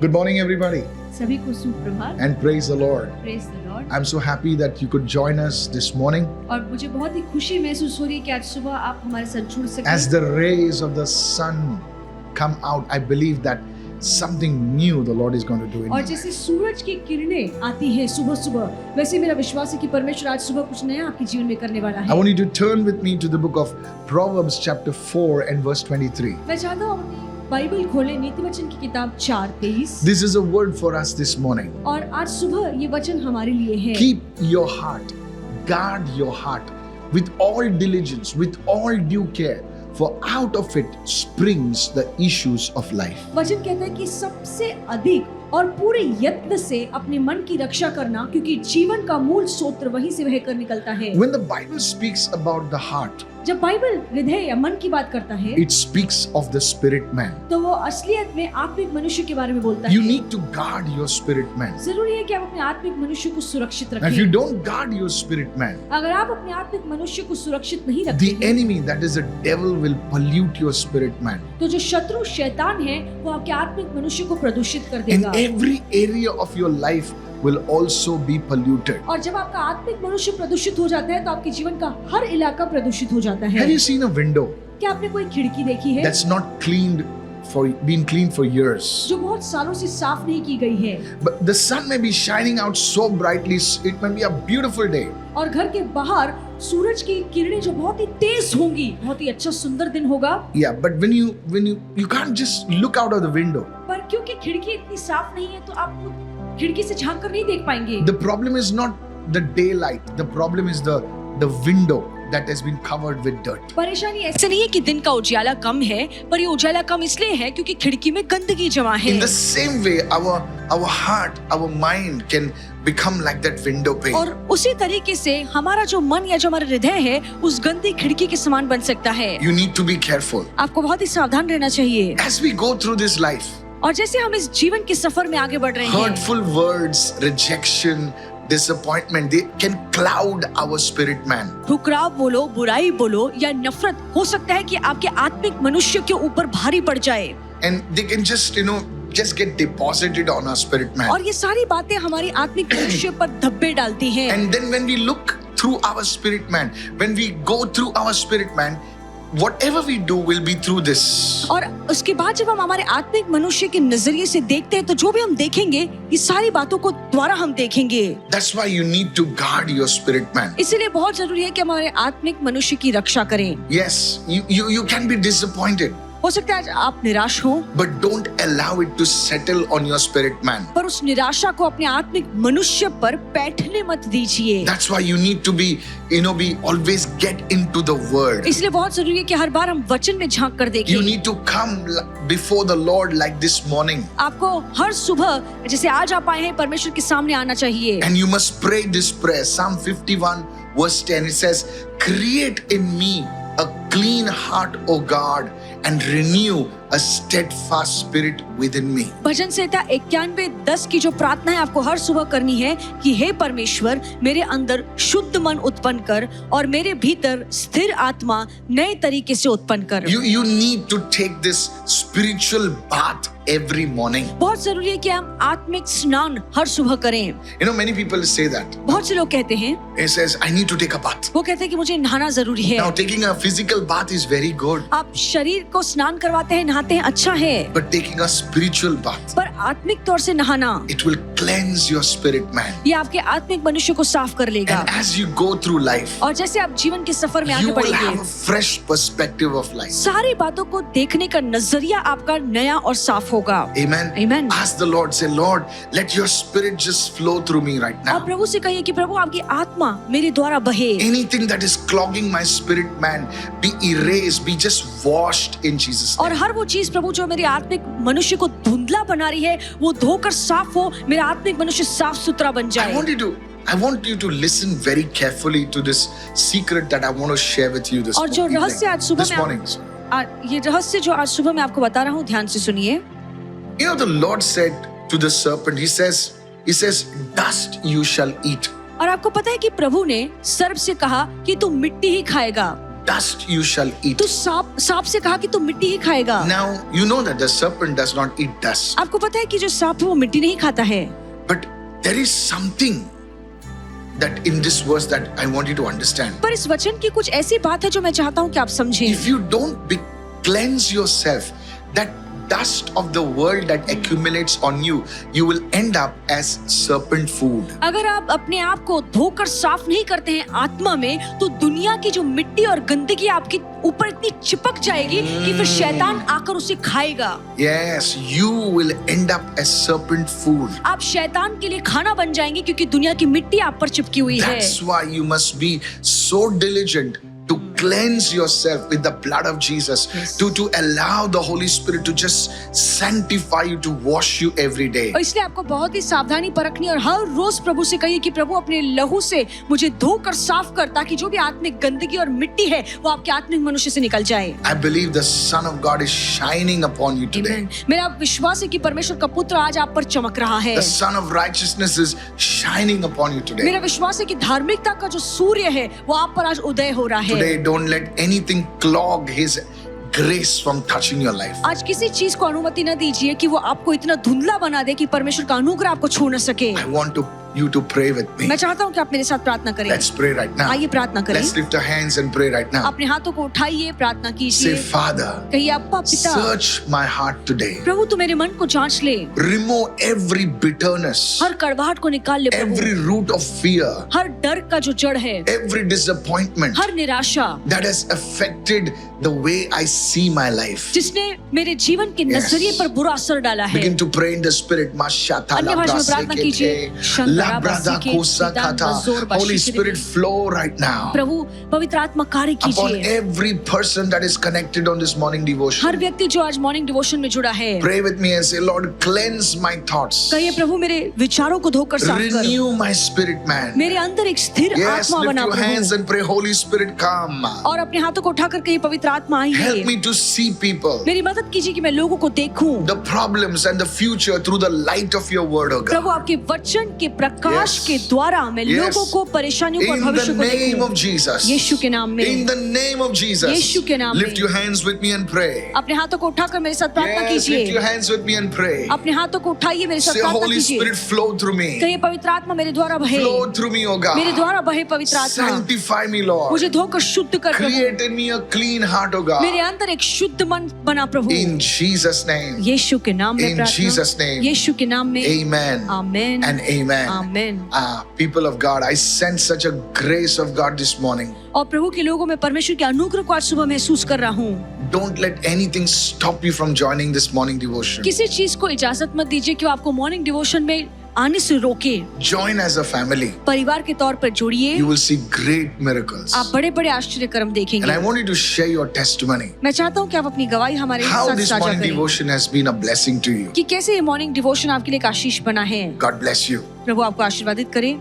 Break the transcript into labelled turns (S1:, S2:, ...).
S1: Good morning, everybody,
S2: सभी को सुप्रभात।
S1: and praise the Lord.
S2: Praise the Lord।
S1: I'm so happy that you could join us this morning.
S2: और मुझे बहुत ही खुशी महसूस हो रही है कि आज सुबह आप हमारे साथ जुड़ सके।
S1: As the rays of the sun come out, I believe that something new the Lord is going to do in
S2: और
S1: your
S2: जैसे
S1: life.
S2: सूरज की किरणें आती हैं सुबह सुबह, वैसे मेरा विश्वास है कि परमेश्वर आज सुबह कुछ नया आपके जीवन में करने वाला
S1: I
S2: है।
S1: want you to turn with me to the book of Proverbs chapter 4 and verse 23.
S2: मैं चाहता हूँ अपनी बाइबल खोलें, नीतिवचन की किताब 4:23।
S1: This is a word for us this morning.
S2: और आज सुबह ये वचन हमारे लिए है।
S1: Keep your heart, guard your heart with all diligence, with all due care, for out of it springs the issues of life.
S2: वचन कहता है कि सबसे अधिक और पूरे यत्न से अपने मन की रक्षा करना, क्योंकि जीवन का मूल स्रोत वहीं से बहकर निकलता है।
S1: When the Bible speaks about the heart,
S2: जब बाइबल हृदय या मन की बात करता है,
S1: it speaks of the spirit man.
S2: तो वो असलियत में आत्मिक मनुष्य के बारे में बोलता
S1: You
S2: है।
S1: need to guard your spirit man.
S2: जरूरी है कि आप अपने आत्मिक मनुष्य को सुरक्षित
S1: Now, if you
S2: रखें।
S1: don't guard your spirit man,
S2: अगर आप अपने आत्मिक मनुष्य को सुरक्षित नहीं
S1: the
S2: रखेंगे,
S1: enemy, that is the devil, will pollute your spirit man.
S2: तो जो शत्रु शैतान है वो आपके आत्मिक मनुष्य को प्रदूषित कर
S1: And
S2: देगा।
S1: every area of your life will also be polluted.
S2: और जब आपका आत्मिक मनुष्य प्रदूषित हो जाता है तो आपके जीवन का हर इलाका प्रदूषित हो जाता है।
S1: Have you seen a window
S2: क्या आपने कोई खिड़की देखी है
S1: that's not cleaned been cleaned for years?
S2: जो बहुत सालों से साफ नहीं की गई है,
S1: But the sun may be shining out so brightly, it may be a beautiful day.
S2: और घर के बाहर सूरज की किरणें जो बहुत ही तेज होंगी, बहुत ही अच्छा सुंदर दिन होगा,
S1: Yeah, but when you can't just look out of the window.
S2: पर क्योंकि खिड़की इतनी साफ नहीं है तो आप खिड़की से झांक कर नहीं देख पाएंगे।
S1: The problem is not the daylight. The problem is the window that has been covered with dirt.
S2: परेशानी ऐसे नहीं है कि दिन का उजाला कम है, पर ये उजाला कम इसलिए है क्योंकि खिड़की में गंदगी जमा है।
S1: In the same way, our heart, our mind can become like that window pane.
S2: और उसी तरीके से हमारा जो मन या जो हमारा हृदय है उस गंदी खिड़की के समान बन सकता है।
S1: You need to be careful.
S2: आपको बहुत ही सावधान रहना चाहिए।
S1: As we go through this life,
S2: और जैसे हम इस जीवन के सफर में आगे बढ़ रहे हैं,
S1: hurtful words, rejection, disappointment, they can cloud our spirit man.
S2: ठुकराव बोलो, बुराई बोलो या नफरत हो सकता है कि आपके आत्मिक मनुष्य के ऊपर भारी पड़ जाए।
S1: And they can just get deposited on our spirit man.
S2: और ये सारी बातें हमारी आत्मिक मनुष्य पर धब्बे डालती हैं।
S1: And then when we look through our spirit man, when we go through our spirit man, whatever we do will be through this.
S2: और उसके बाद जब हम हमारे आत्मिक मनुष्य के नजरिए से देखते हैं तो जो भी हम देखेंगे ये सारी बातों को द्वारा हम देखेंगे।
S1: That's why you need to guard your spirit man.
S2: इसीलिए बहुत जरूरी है कि हमारे आत्मिक मनुष्य की रक्षा करें।
S1: Yes, you can be disappointed,
S2: हो सकता है आज आप निराश हो,
S1: but don't allow it to settle on your spirit man.
S2: पर उस निराशा को अपने आत्मिक मनुष्य पर बैठने मत दीजिए।
S1: That's why you need to be always get into the word.
S2: इसलिए बहुत जरूरी है कि हर बार हम वचन में झांक कर देखें।
S1: You need to come before the Lord like this morning.
S2: आपको हर सुबह जैसे आज आप आए हैं परमेश्वर के सामने आना चाहिए।
S1: And you must pray this prayer. Psalm 51 verse 10, it says, "Create in me a clean heart, O God, and renew a steadfast spirit within me."
S2: भजन संहिता 91:10 की जो प्रार्थना है आपको हर सुबह करनी है कि हे परमेश्वर, मेरे अंदर शुद्ध मन उत्पन्न कर और मेरे भीतर स्थिर आत्मा नए तरीके से उत्पन्न कर।
S1: You need to take this spiritual bath every morning.
S2: बहुत जरूरी है कि हम आत्मिक स्नान हर सुबह करें।
S1: Many people say that.
S2: बहुत से लोग कहते हैं,
S1: He says, "I need to take a bath."
S2: वो कहते हैं कि मुझे नहाना जरूरी है।
S1: Now, taking a physical bath is very good,
S2: आप शरीर को स्नान करवाते हैं, नहाते हैं, अच्छा है,
S1: but taking a spiritual bath,
S2: पर आत्मिक तौर से नहाना
S1: it will cleanse your spirit man.
S2: ये आपके आत्मिक मनुष्य को साफ कर लेगा।
S1: And as you go through life,
S2: और जैसे आप जीवन के सफर में आगे
S1: you will have
S2: बढ़ेंगे,
S1: a fresh perspective of life.
S2: सारी बातों को देखने का नजरिया आपका नया और साफ होगा।
S1: Amen.
S2: Amen.
S1: Ask the Lord, say, "Lord, let your spirit just flow through me right
S2: और
S1: now.
S2: प्रभु से कहिए कि प्रभु आपकी आत्मा मेरे द्वारा बहे।
S1: Anything that is clogging my spirit man, be erased, be just washed in Jesus'
S2: और
S1: name."
S2: हर वो चीज प्रभु जो मेरे आत्मिक मनुष्य को धुंधला बना रही है वो धोकर साफ हो, मेरा आत्मिक मनुष्य साफ सुथरा बन जाए।
S1: I want you to listen very carefully to this secret that I want to share with you this
S2: और जो
S1: evening,
S2: रहस्य आज सुबह
S1: this
S2: में
S1: morning.
S2: ये रहस्य जो आज सुबह मैं आपको बता रहा हूँ, ध्यान से सुनिए।
S1: The Lord said to the serpent, He says, "Dust you shall eat."
S2: और आपको पता है कि प्रभु ने सर्प से कहा कि तू मिट्टी ही खाएगा।
S1: dust you shall eat.
S2: तो सांप से कहा कि तू मिट्टी ही खाएगा।
S1: Now, you know that the serpent does not eat dust.
S2: आपको पता है कि जो सांप है वो मिट्टी नहीं खाता है।
S1: But there is something that in this verse that I want you to understand.
S2: पर इस वचन की कुछ ऐसी बात है जो मैं चाहता हूँ कि आप समझें।
S1: If you don't cleanse yourself, that dust of the world that accumulates on you, you will end up as serpent food.
S2: अगर आप अपने आप को धोकर साफ नहीं करते हैं आत्मा में, तो दुनिया की जो मिट्टी और गंदगी आपके ऊपर इतनी चिपक जाएगी कि फिर शैतान आकर उसे खाएगा।
S1: Yes, you will end up as serpent food.
S2: आप शैतान के लिए खाना बन जाएंगे क्योंकि दुनिया की मिट्टी आप पर चिपकी हुई है।
S1: That's why you must be so diligent to cleanse yourself with the blood of Jesus,
S2: Yes.
S1: to allow the Holy Spirit to just sanctify you, to wash you every day.
S2: और इसलिए आपको बहुत ही सावधानी बरतनी और हर रोज प्रभु से कहिए कि प्रभु अपने लहू से मुझे धोकर साफ कर, ताकि जो भी आत्मिक गंदगी और मिट्टी है वो आपके आत्मिक मनुष्य से निकल जाए।
S1: I believe the Son of God is shining upon you today.
S2: Amen. मेरा विश्वास है कि परमेश्वर का पुत्र आज आप पर चमक रहा है।
S1: The Son of Righteousness is shining upon you today.
S2: मेरा विश्वास है कि धार्मिकता का जो सूर्य है वो आप पर आज उदय हो रहा है।
S1: Today, don't let anything clog His grace from touching your life.
S2: आज किसी चीज को अनुमति न दीजिए कि वो आपको इतना धुंधला बना दे कि परमेश्वर का अनुग्रह आपको छू न सके।
S1: I want you to pray with me.
S2: मैं चाहता हूँ कि आप मेरे साथ प्रार्थना करें।
S1: Let's pray right now.
S2: आइए प्रार्थना करें।
S1: Let's lift our hands and pray right now.
S2: अपने हाथों को उठाइए, प्रार्थना
S1: Say,
S2: कीजिए।
S1: Father,
S2: कहिए अब्बा पिता,
S1: search my heart today.
S2: प्रभु तू मेरे मन को जांच ले,
S1: Remove every bitterness,
S2: हर कड़वाहट को निकाल ले प्रभु,
S1: every root of fear,
S2: हर डर का जो जड़ है,
S1: every disappointment
S2: हर निराशा
S1: that has affected the way I see my life.
S2: जिसने मेरे जीवन के
S1: Yes.
S2: नजरिए पर बुरा असर डाला है।
S1: Begin to pray in the Spirit. Mashata
S2: अन्य भाषा में प्रार्थना कीजिए।
S1: labrada kosakata. Holy Spirit, flow right now
S2: प्रभु पवित्र आत्मा कार्य
S1: upon
S2: कीजिए
S1: every person that is connected on this morning devotion.
S2: हर व्यक्ति जो आज मॉर्निंग डिवोशन में जुड़ा है।
S1: Pray with me and say, Lord, cleanse my thoughts.
S2: कहिए प्रभु मेरे विचारों को धोकर साफ कर,
S1: Renew my spirit, man.
S2: मेरे अंदर एक स्थिर
S1: Yes,
S2: आत्मा
S1: lift
S2: बना
S1: your hands
S2: Prabhu,
S1: and pray, Holy Spirit, come.
S2: और अपने हाथों को उठाकर कहिए पवित्र आत्मा
S1: Help
S2: आइए,
S1: me to see people,
S2: मेरी मदद कीजिए कि मैं लोगों को देखूं
S1: the problems and the future through the light of your word, oh God.
S2: प्रभु आपके वचन के प्रकाश
S1: Yes.
S2: के द्वारा मैं
S1: Yes.
S2: लोगों को परेशानियों को और
S1: In
S2: भविष्य
S1: the
S2: को
S1: name
S2: देखूं
S1: of Jesus.
S2: यीशु के नाम में।
S1: In the name of Jesus.
S2: यीशु के नाम
S1: Lift
S2: में।
S1: your hands with me and pray.
S2: अपने हाथों को उठाकर मेरे साथ प्रार्थना
S1: Yes, lift
S2: कीजिए,
S1: your hands with me and pray.
S2: अपने हाथों को उठाइए मेरे साथ
S1: Say,
S2: प्रार्थना
S1: Holy
S2: कीजिए।
S1: Spirit, flow through me.
S2: कहिए पवित्र आत्मा मेरे द्वारा बहे,
S1: Flow through me, oh
S2: मेरे
S1: God.
S2: द्वारा बहे पवित्र आत्मा,
S1: Sanctify me, Lord.
S2: मुझे धोकर शुद्ध कर प्रभु,
S1: Create in me a clean heart, oh
S2: मेरे
S1: God.
S2: अंदर एक शुद्ध मन बना प्रभु,
S1: In Jesus' name.
S2: यीशु के नाम में
S1: In
S2: प्रार्थना,
S1: Jesus' name.
S2: यीशु के नाम में
S1: Amen.
S2: Amen
S1: And amen.
S2: Amen.
S1: People of God, I sense such a grace of God this morning.
S2: और प्रभु के लोगों में परमेश्वर के अनुग्रह को आज सुबह महसूस कर रहा हूँ।
S1: Don't let anything stop you from joining this morning devotion.
S2: किसी चीज को इजाजत मत दीजिए कि वो आपको मॉर्निंग डिवोशन में आने से रोके।
S1: Join as a family.
S2: परिवार के तौर पर जुड़िए,
S1: You will see great miracles.
S2: आप बड़े बड़े आश्चर्य कर्म
S1: And I
S2: देखेंगे।
S1: want you to share your testimony.
S2: मैं चाहता हूँ कि आप अपनी गवाही हमारे
S1: How
S2: साथ
S1: this
S2: साझा
S1: morning
S2: करें
S1: devotion has been a blessing to you.
S2: कि कैसे ये मॉर्निंग डिवोशन आपके लिए एक आशीष बना है।
S1: God bless you.
S2: प्रभु आपको आशीर्वादित करे।